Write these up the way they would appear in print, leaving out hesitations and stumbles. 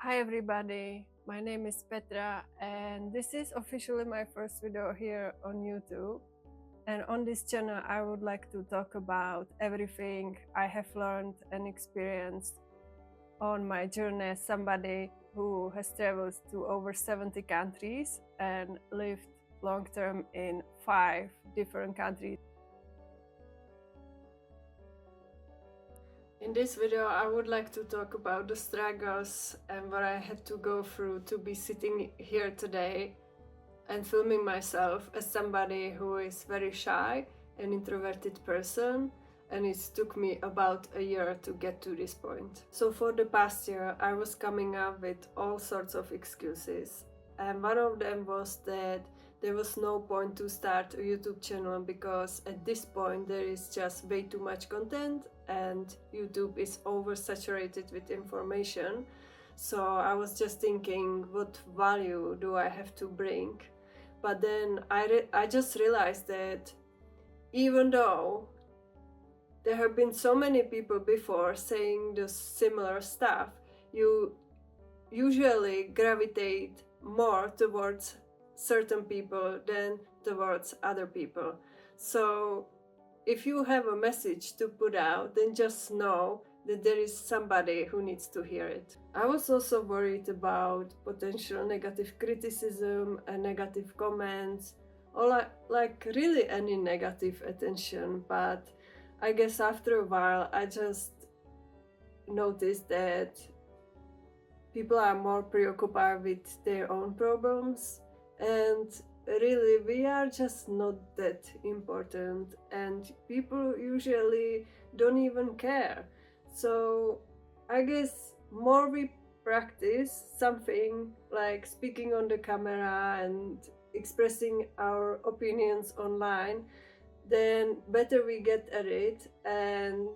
Hi everybody, my name is Petra and this is officially my first video here on YouTube. And on this channel I would like to talk about everything I have learned and experienced on my journey as somebody who has traveled to over 70 countries and lived long term in 5 different countries. In this video, I would like to talk about the struggles and what I had to go through to be sitting here today and filming myself as somebody who is very shy and introverted person, and it took me about a year to get to this point. So for the past year, I was coming up with all sorts of excuses, and one of them was that there was no point to start a YouTube channel because at this point there is just way too much content and YouTube is oversaturated with information. So I was just thinking, what value do I have to bring? But then I just realized that even though there have been so many people before saying the similar stuff, you usually gravitate more towards certain people than towards other people. So if you have a message to put out, then just know that there is somebody who needs to hear it. I was also worried about potential negative criticism and negative comments, or like really any negative attention, but I guess after a while I just noticed that people are more preoccupied with their own problems, and really we are just not that important, and people usually don't even care. So I guess more we practice something like speaking on the camera and expressing our opinions online, then better we get at it, and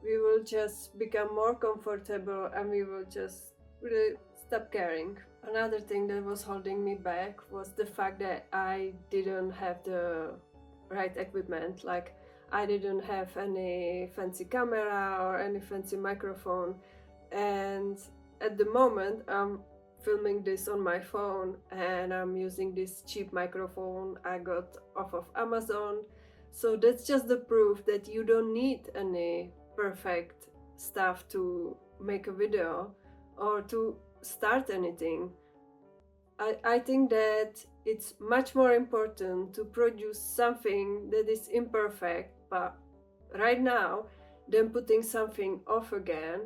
we will just become more comfortable and we will just really stop caring. Another thing that was holding me back was the fact that I didn't have the right equipment. Like, I didn't have any fancy camera or any fancy microphone, and at the moment I'm filming this on my phone and I'm using this cheap microphone I got off of Amazon. So that's just the proof that you don't need any perfect stuff to make a video or to start anything. I think that it's much more important to produce something that is imperfect, but right now, than putting something off again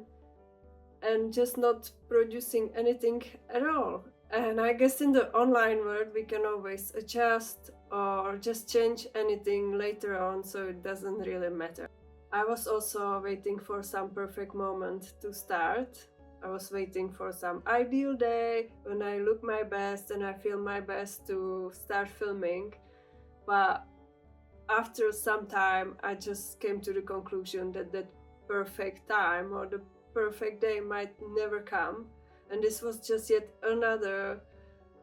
and just not producing anything at all. And I guess in the online world we can always adjust or just change anything later on, so it doesn't really matter. I was also waiting for some perfect moment to start. I was waiting for some ideal day when I look my best and I feel my best to start filming. But after some time I just came to the conclusion that that perfect time or the perfect day might never come, and this was just yet another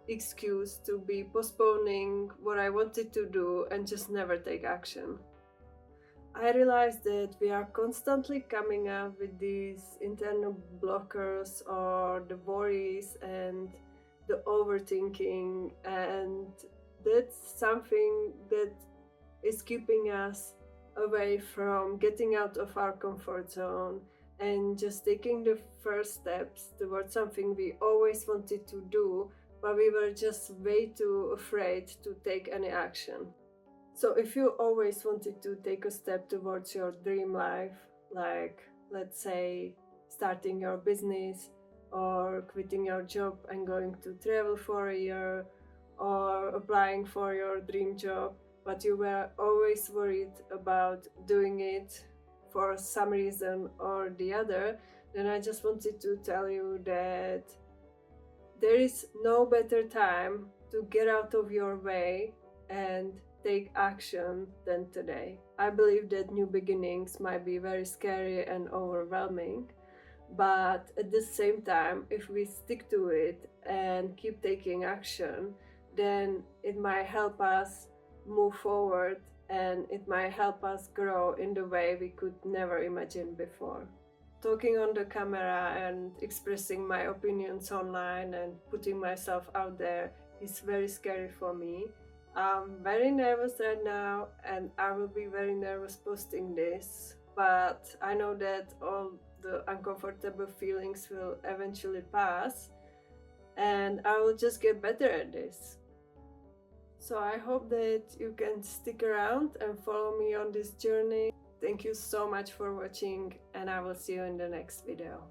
excuse to be postponing what I wanted to do and just never take action. I realized that we are constantly coming up with these internal blockers or the worries and the overthinking, and that's something that is keeping us away from getting out of our comfort zone and just taking the first steps towards something we always wanted to do, but we were just way too afraid to take any action. So if you always wanted to take a step towards your dream life, like let's say starting your business or quitting your job and going to travel for a year, or applying for your dream job, but you were always worried about doing it for some reason or the other, then I just wanted to tell you that there is no better time to get out of your way and take action than today. I believe that new beginnings might be very scary and overwhelming, but at the same time, if we stick to it and keep taking action, then it might help us move forward and it might help us grow in the way we could never imagine before. talking on the camera and expressing my opinions online and putting myself out there is very scary for me. I'm very nervous right now, and I will be very nervous posting this, but I know that all the uncomfortable feelings will eventually pass, and I will just get better at this. So I hope that you can stick around and follow me on this journey. Thank you so much for watching, and I will see you in the next video.